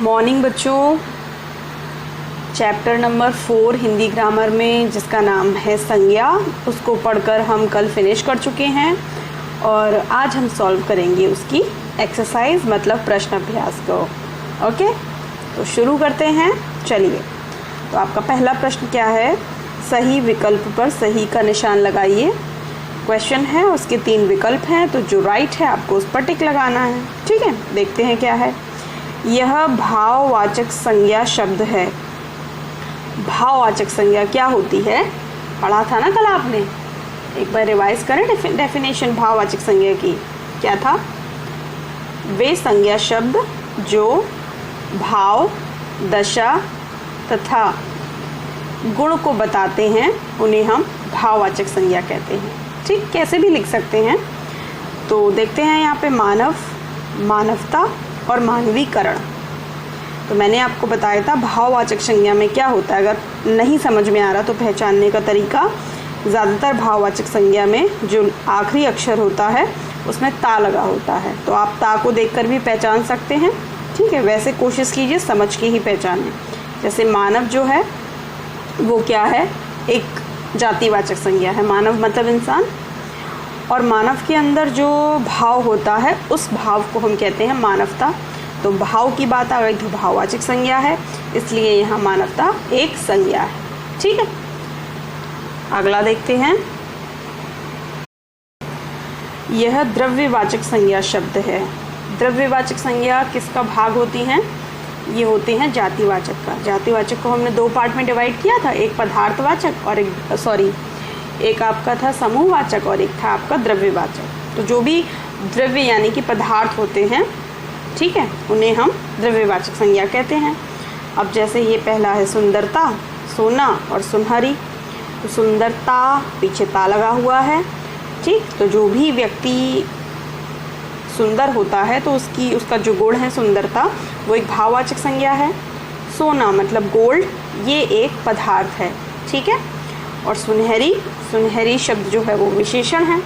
Morning बच्चों, chapter number 4 Hindi grammar में जिसका नाम है संज्ञा, उसको पढ़कर हम कल फिनिश कर चुके हैं और आज हम सॉल्व करेंगे उसकी एक्सरसाइज मतलब प्रश्न अभ्यास को। ओके, तो शुरू करते हैं। चलिए, तो आपका पहला प्रश्न क्या है? सही विकल्प पर सही का निशान लगाइए। क्वेश्चन है, उसके 3 विकल्प हैं, तो जो राइट है आपको उस पर टिक लगाना है। ठीक है, देखते हैं क्या है। यह भाववाचक संज्ञा शब्द है। भाववाचक संज्ञा क्या होती है? पढ़ा था ना कल आपने, एक बार रिवाइज करें डेफिनेशन भाववाचक संज्ञा की। क्या था? वे संज्ञा शब्द जो भाव, दशा तथा गुण को बताते हैं उन्हें हम भाववाचक संज्ञा कहते हैं। ठीक, कैसे भी लिख सकते हैं। तो देखते हैं यहाँ पे मानव, मानवता और मानवीकरण। तो मैंने आपको बताया था भाववाचक संज्ञा में क्या होता है। अगर नहीं समझ में आ रहा तो पहचानने का तरीका, ज़्यादातर भाववाचक संज्ञा में जो आखिरी अक्षर होता है उसमें ता लगा होता है, तो आप ता को देखकर भी पहचान सकते हैं। ठीक है, वैसे कोशिश कीजिए समझ के ही पहचानें। जैसे मानव जो है वो क्या है? एक जातिवाचक संज्ञा है। मानव मतलब इंसान, और मानव के अंदर जो भाव होता है उस भाव को हम कहते हैं मानवता। तो भाव की बात आ गई तो भाववाचक संज्ञा है, इसलिए यहाँ मानवता एक संज्ञा है। ठीक है, अगला देखते हैं। यह द्रव्यवाचक संज्ञा शब्द है। द्रव्यवाचक संज्ञा किसका भाग होती हैं? ये होते हैं जातिवाचक का। जातिवाचक को हमने 2 पार्ट में डिवाइड किया था, एक पदार्थवाचक और एक आपका था समूहवाचक और एक था आपका द्रव्यवाचक। तो जो भी द्रव्य यानी कि पदार्थ होते हैं, ठीक है, उन्हें हम द्रव्यवाचक संज्ञा कहते हैं। अब जैसे ये पहला है सुंदरता, सोना और सुनहरी। तो सुंदरता पीछे ता लगा हुआ है। ठीक, तो जो भी व्यक्ति सुंदर होता है तो उसका जो गुण है सुंदरता, वो एक भाववाचक संज्ञा है। सोना मतलब गोल्ड, ये एक पदार्थ है। ठीक है, और सुनहरी, सुनहरी शब्द जो है वो विशेषण है।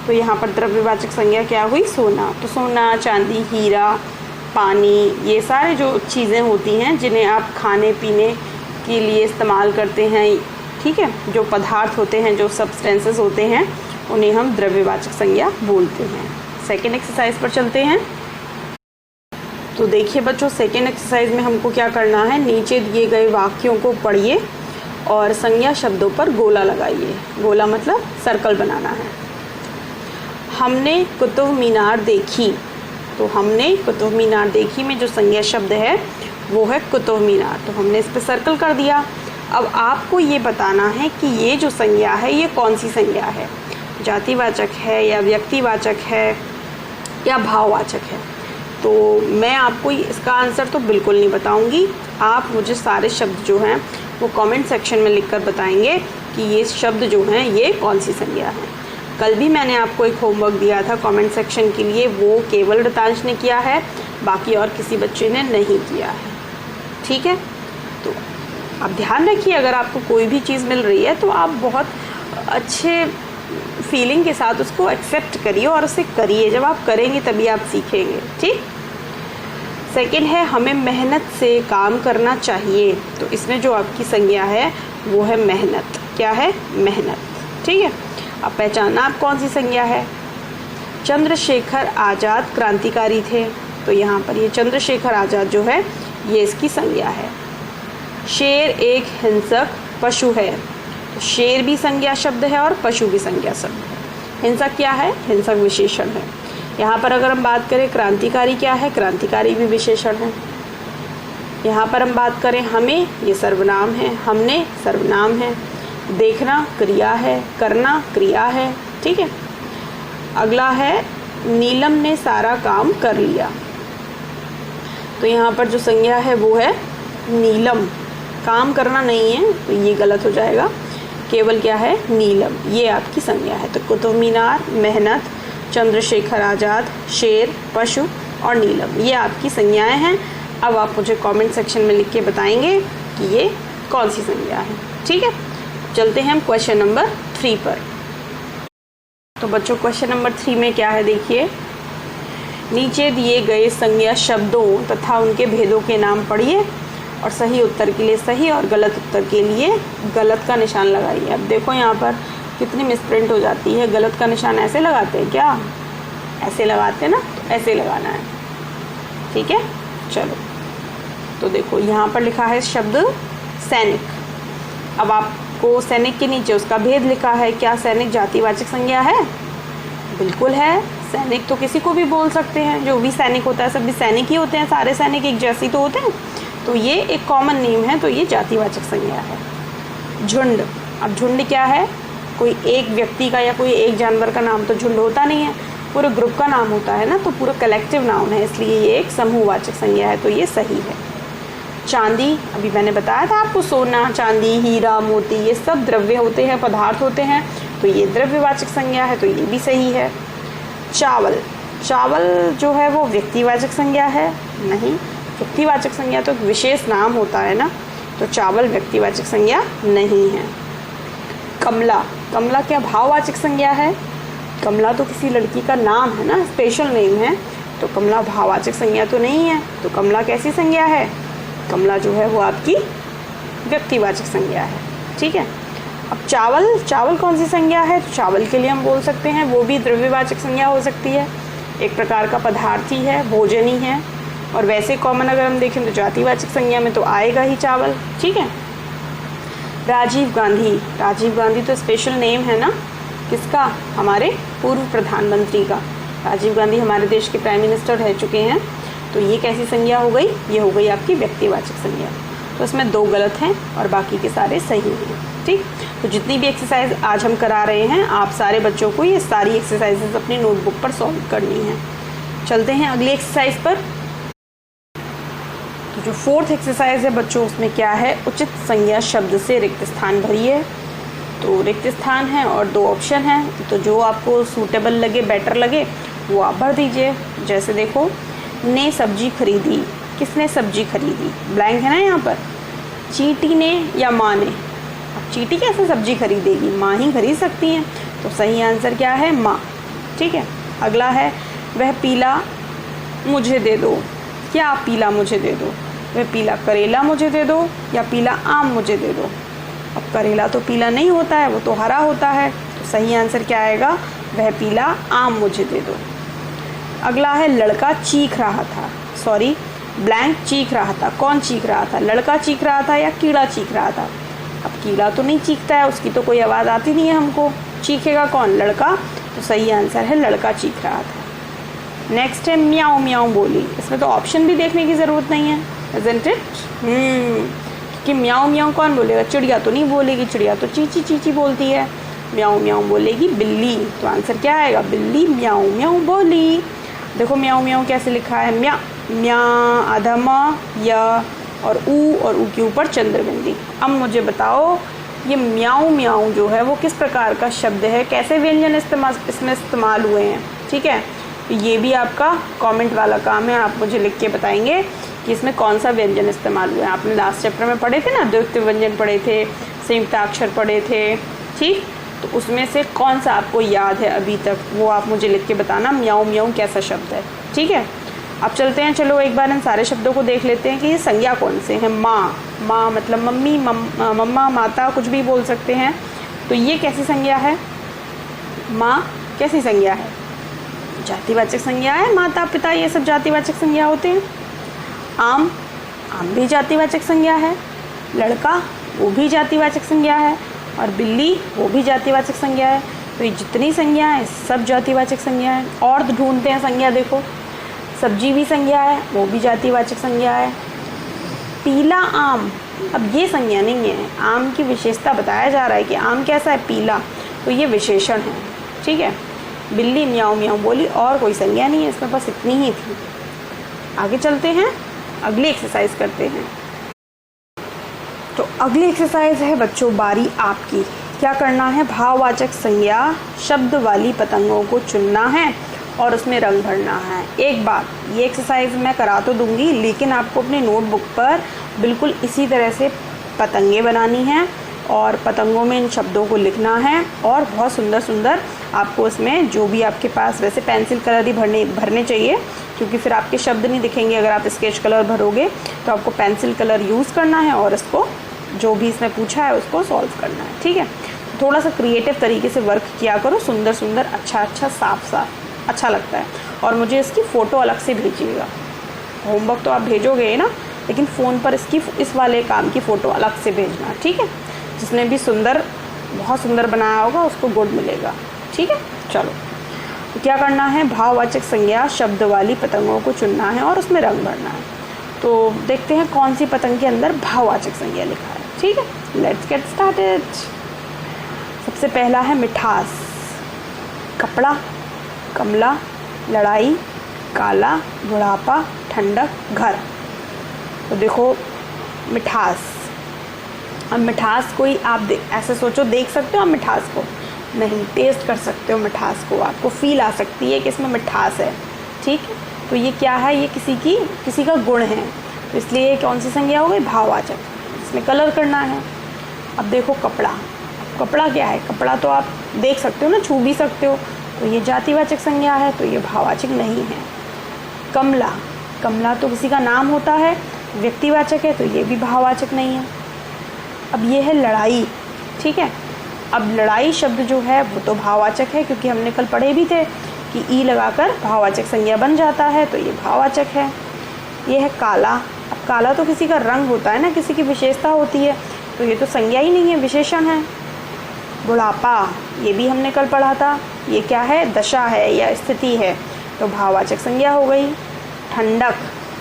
तो यहाँ पर द्रव्यवाचक संज्ञा क्या हुई? सोना। तो सोना, चांदी, हीरा, पानी, ये सारे जो चीज़ें होती हैं जिन्हें आप खाने पीने के लिए इस्तेमाल करते हैं, ठीक है, जो पदार्थ होते हैं, जो सब्सटेंसेस होते हैं, उन्हें हम द्रव्यवाचक संज्ञा बोलते हैं। सेकेंड एक्सरसाइज पर चलते हैं। तो देखिए बच्चों, सेकेंड एक्सरसाइज में हमको क्या करना है? नीचे दिए गए वाक्यों को पढ़िए और संज्ञा शब्दों पर गोला लगाइए। गोला मतलब सर्कल बनाना है। हमने कुतुब मीनार देखी। तो हमने कुतुब मीनार देखी में जो संज्ञा शब्द है वो है कुतुब मीनार, तो हमने इस पर सर्कल कर दिया। अब आपको ये बताना है कि ये जो संज्ञा है ये कौन सी संज्ञा है? जातिवाचक है या व्यक्तिवाचक है या भाववाचक है? तो मैं आपको इसका आंसर तो बिल्कुल नहीं बताऊंगी। आप मुझे सारे शब्द जो हैं वो कमेंट सेक्शन में लिखकर बताएंगे कि ये शब्द जो हैं ये कौन सी संज्ञा है। कल भी मैंने आपको एक होमवर्क दिया था कमेंट सेक्शन के लिए, वो केवल रितांश ने किया है, बाकी और किसी बच्चे ने नहीं किया है। ठीक है, तो आप ध्यान रखिए, अगर आपको कोई भी चीज़ मिल रही है तो आप बहुत अच्छे फीलिंग के साथ उसको एक्सेप्ट करिए और उसे करिए। जब आप करेंगे तभी आप सीखेंगे। ठीक। सेकंड है, हमें मेहनत से काम करना चाहिए। तो इसमें जो आपकी संज्ञा है वो है मेहनत। क्या है? मेहनत। ठीक है, अब पहचानना आप कौन सी संज्ञा है। चंद्रशेखर आज़ाद क्रांतिकारी थे, तो यहाँ पर ये चंद्रशेखर आज़ाद जो है ये इसकी संज्ञा है। शेर एक हिंसक पशु है, तो शेर भी संज्ञा शब्द है और पशु भी संज्ञा शब्द है। हिंसक क्या है? हिंसक विशेषण है। यहाँ पर अगर हम बात करें क्रांतिकारी क्या है? क्रांतिकारी भी विशेषण है। यहाँ पर हम बात करें हमें, ये सर्वनाम है, हमने सर्वनाम है। देखना क्रिया है, करना क्रिया है। ठीक है, अगला है नीलम ने सारा काम कर लिया। तो यहाँ पर जो संज्ञा है वो है नीलम। काम करना नहीं है तो ये गलत हो जाएगा, केवल क्या है? नीलम, ये आपकी संज्ञा है। तो कुतुब मीनार, मेहनत, चंद्रशेखर आज़ाद, शेर, पशु और नीलम, ये आपकी संज्ञाएं हैं। अब आप मुझे कमेंट सेक्शन में लिख के बताएंगे कि ये कौन सी संज्ञा है। ठीक है, चलते हैं हम क्वेश्चन नंबर 3 पर। तो बच्चों क्वेश्चन नंबर 3 में क्या है देखिए, नीचे दिए गए संज्ञा शब्दों तथा उनके भेदों के नाम पढ़िए और सही उत्तर के लिए सही और गलत उत्तर के लिए गलत का निशान लगाइए। अब देखो यहाँ पर कितनी मिसप्रिंट हो जाती है। गलत का निशान ऐसे लगाते हैं क्या? ऐसे लगाते हैं ना, तो ऐसे लगाना है। ठीक है, चलो तो देखो यहाँ पर लिखा है शब्द सैनिक। अब आपको सैनिक के नीचे उसका भेद लिखा है। क्या सैनिक जातिवाचक संज्ञा है? बिल्कुल है। सैनिक तो किसी को भी बोल सकते हैं, जो भी सैनिक होता है सब भी सैनिक ही होते हैं, सारे सैनिक एक जैसे तो होते हैं, तो ये एक कॉमन नेम है, तो ये जातिवाचक संज्ञा है। झुंड, अब झुंड क्या है? कोई एक व्यक्ति का या कोई एक जानवर का नाम तो झुंड होता नहीं है, पूरे ग्रुप का नाम होता है ना, तो पूरा कलेक्टिव नाउन है, इसलिए ये एक समूहवाचक संज्ञा है, तो ये सही है। चांदी, अभी मैंने बताया था आपको, सोना, चांदी, हीरा, मोती, ये सब द्रव्य होते हैं, पदार्थ होते हैं, तो ये द्रव्यवाचक संज्ञा है, तो ये भी सही है। चावल, चावल जो है वो व्यक्तिवाचक संज्ञा है? नहीं, व्यक्तिवाचक संज्ञा तो एक विशेष नाम होता है ना, तो चावल व्यक्तिवाचक संज्ञा नहीं है। कमला, कमला क्या भाववाचक संज्ञा है? कमला तो किसी लड़की का नाम है ना, स्पेशल नेम है, तो कमला भाववाचक संज्ञा तो नहीं है, तो कमला कैसी संज्ञा है? कमला जो है वो आपकी व्यक्तिवाचक संज्ञा है। ठीक है, अब चावल, चावल कौन सी संज्ञा है? तो चावल के लिए हम बोल सकते हैं वो भी द्रव्यवाचक संज्ञा हो सकती है, एक प्रकार का पदार्थ ही है, भोजन ही है, और वैसे कॉमन अगर हम देखें तो जातिवाचक संज्ञा में तो आएगा ही चावल। ठीक है। राजीव गांधी, राजीव गांधी तो स्पेशल नेम है ना, किसका? हमारे पूर्व प्रधानमंत्री का। राजीव गांधी हमारे देश के प्राइम मिनिस्टर रह चुके हैं, तो ये कैसी संज्ञा हो गई? ये हो गई आपकी व्यक्तिवाचक संज्ञा। तो इसमें 2 गलत हैं और बाकी के सारे सही हैं। ठीक, तो जितनी भी एक्सरसाइज आज हम करा रहे हैं, आप सारे बच्चों को ये सारी एक्सरसाइजेज अपनी नोटबुक पर सॉल्व करनी है। चलते हैं अगली एक्सरसाइज पर। तो जो 4th एक्सरसाइज है बच्चों, उसमें क्या है? उचित संज्ञा शब्द से रिक्त स्थान भरिए। तो रिक्त स्थान है और 2 ऑप्शन हैं, तो जो आपको सूटेबल लगे, बेटर लगे, वो आप भर दीजिए। जैसे देखो, ने सब्जी खरीदी, किसने सब्जी खरीदी? ब्लैंक है ना यहाँ पर। चींटी ने या माँ ने? अब चींटी कैसे सब्जी खरीदेगी? माँ ही खरीद सकती हैं, तो सही आंसर क्या है? माँ। ठीक है, अगला है वह पीला मुझे दे दो। क्या पीला मुझे दे दो? वह पीला करेला मुझे दे दो या पीला आम मुझे दे दो? अब करेला तो पीला नहीं होता है, वो तो हरा होता है, तो सही आंसर क्या आएगा? वह पीला आम मुझे दे दो। अगला है लड़का चीख रहा था, सॉरी ब्लैंक चीख रहा था। कौन चीख रहा था? लड़का चीख रहा था या कीड़ा चीख रहा था? अब कीड़ा तो नहीं चीखता है, उसकी तो कोई आवाज़ आती नहीं है हमको, चीखेगा कौन? लड़का, तो सही आंसर है लड़का चीख रहा था। नेक्स्ट है म्याऊं म्याऊं बोली। इसमें तो ऑप्शन भी देखने की ज़रूरत नहीं है, इज़न्ट इट? कि म्याऊं म्याऊं कौन बोलेगा? चिड़िया तो नहीं बोलेगी, चिड़िया तो चींची चींची बोलती है। म्याऊं म्याऊं बोलेगी बिल्ली, तो आंसर क्या आएगा? बिल्ली म्याऊं म्याऊं बोली। देखो म्याऊं म्याऊं कैसे लिखा है? म्या, म्या आधा म, या और ऊ के ऊपर चंद्रबिंदी। अब मुझे बताओ, ये म्याऊं म्याऊं जो है वो किस प्रकार का शब्द है, कैसे व्यंजन इसमें इस्तेमाल हुए हैं? ठीक है, ये भी आपका कमेंट वाला काम है, आप मुझे लिख के बताएंगे कि इसमें कौन सा व्यंजन इस्तेमाल हुआ है। आपने लास्ट चैप्टर में पढ़े थे ना, द्वितीय व्यंजन पढ़े थे, संयुक्ताक्षर पढ़े थे, ठीक, तो उसमें से कौन सा आपको याद है अभी तक, वो आप मुझे लिख के बताना। म्याऊं म्याऊं कैसा शब्द है? ठीक है, अब चलते हैं, चलो एक बार इन सारे शब्दों को देख लेते हैं कि ये संज्ञा कौन से हैं। माँ, माँ मतलब मम्मी, मम्मा, माता, कुछ भी बोल सकते हैं, तो ये कैसी संज्ञा है? माँ कैसी संज्ञा है? जातिवाचक संज्ञा है। माता पिता ये सब जातिवाचक संज्ञा होते हैं। आम, आम भी जातिवाचक संज्ञा है। लड़का, वो भी जातिवाचक संज्ञा है, और बिल्ली, वो भी जातिवाचक संज्ञा है। तो ये जितनी संज्ञा है सब जातिवाचक संज्ञा है। और ढूंढते हैं संज्ञा, देखो सब्जी भी संज्ञा है, वो भी जातिवाचक संज्ञा है। पीला आम, अब ये संज्ञा नहीं है, आम की विशेषता बताया जा रहा है कि आम कैसा है? पीला, तो ये विशेषण है। ठीक है, बिल्ली म्याऊं म्याऊं बोली, और कोई संज्ञा नहीं है इसमें, बस इतनी ही थी। आगे चलते हैं, अगली एक्सरसाइज करते हैं। तो अगली एक्सरसाइज है बच्चों, बारी आपकी। क्या करना है? भाववाचक संज्ञा शब्द वाली पतंगों को चुनना है और उसमें रंग भरना है। एक बात, ये एक्सरसाइज मैं करा तो दूंगी, लेकिन आपको अपनी नोटबुक पर बिल्कुल इसी तरह से पतंगे बनानी हैं और पतंगों में इन शब्दों को लिखना है और बहुत सुंदर सुंदर आपको इसमें जो भी आपके पास, वैसे पेंसिल कलर ही भरने चाहिए, क्योंकि फिर आपके शब्द नहीं दिखेंगे। अगर आप स्केच कलर भरोगे तो आपको पेंसिल कलर यूज़ करना है और इसको जो भी इसमें पूछा है उसको सॉल्व करना है, ठीक है। थोड़ा सा क्रिएटिव तरीके से वर्क किया करो, सुंदर सुंदर, अच्छा अच्छा, साफ साफ, अच्छा लगता है। और मुझे इसकी फ़ोटो अलग से भेजिएगा। होमवर्क तो आप भेजोगे ना, लेकिन फ़ोन पर इसकी इस वाले काम की फ़ोटो अलग से भेजना, ठीक है। जिसने भी बहुत सुंदर बनाया होगा उसको गुड मिलेगा, ठीक है। चलो, तो क्या करना है, भाववाचक संज्ञा शब्द वाली पतंगों को चुनना है और उसमें रंग भरना है। तो देखते हैं कौन सी पतंग के अंदर भाववाचक संज्ञा लिखा है, ठीक है। Let's get started. सबसे पहला है मिठास, कपड़ा, कमला, लड़ाई, काला, बुढ़ापा, ठंडक, घर। तो देखो मिठास, अब मिठास कोई आप ऐसे सोचो, देख सकते हो आप मिठास को? नहीं, टेस्ट कर सकते हो मिठास को, आपको फील आ सकती है कि इसमें मिठास है, ठीक है। तो ये क्या है, ये किसी का गुण है, तो इसलिए कौन सी संज्ञा हो गई, भाववाचक। इसमें कलर करना है। अब देखो कपड़ा, कपड़ा क्या है, कपड़ा तो आप देख सकते हो ना, छू भी सकते हो, तो ये जातिवाचक संज्ञा है, तो ये भाववाचक नहीं है। कमला, कमला तो किसी का नाम होता है, व्यक्तिवाचक है, तो ये भी भाववाचक नहीं है। अब ये है लड़ाई, ठीक है। अब लड़ाई शब्द जो है वो तो भाववाचक है, क्योंकि हमने कल पढ़े भी थे कि ई लगाकर भाववाचक संज्ञा बन जाता है, तो ये भाववाचक है। ये है काला, अब काला तो किसी का रंग होता है ना, किसी की विशेषता होती है, तो ये तो संज्ञा ही नहीं है, विशेषण है। बुढ़ापा, ये भी हमने कल पढ़ा था, ये क्या है, दशा है या स्थिति है, तो भाववाचक संज्ञा हो गई। ठंडक,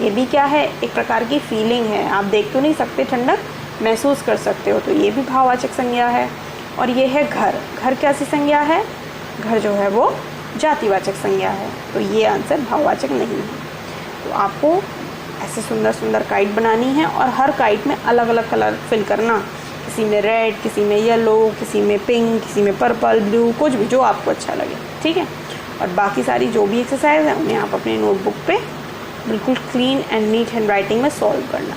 ये भी क्या है, एक प्रकार की फीलिंग है, आप देख तो नहीं सकते, ठंडक महसूस कर सकते हो, तो ये भी भाववाचक संज्ञा है। और ये है घर, घर कैसी संज्ञा है, घर जो है वो जातिवाचक संज्ञा है, तो ये आंसर भाववाचक नहीं है। तो आपको ऐसे सुंदर सुंदर काइट बनानी है और हर काइट में अलग अलग कलर फिल करना, किसी में रेड, किसी में येलो, किसी में पिंक, किसी में पर्पल, ब्लू, कुछ भी जो आपको अच्छा लगे, ठीक है। और बाकी सारी जो भी एक्सरसाइज है उन्हें आप अपने नोटबुक पे बिल्कुल clean and neat handwriting में सॉल्व करना।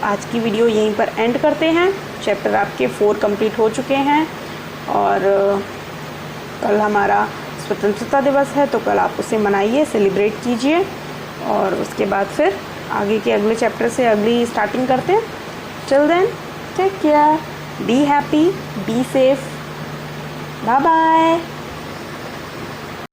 आज की वीडियो यहीं पर एंड करते हैं। चैप्टर आपके 4 कंप्लीट हो चुके हैं और कल हमारा स्वतंत्रता दिवस है, तो कल आप उसे मनाइए, सेलिब्रेट कीजिए और उसके बाद फिर आगे के अगले चैप्टर से अगली स्टार्टिंग करते हैं। Till then take care, be happy, be safe, bye bye.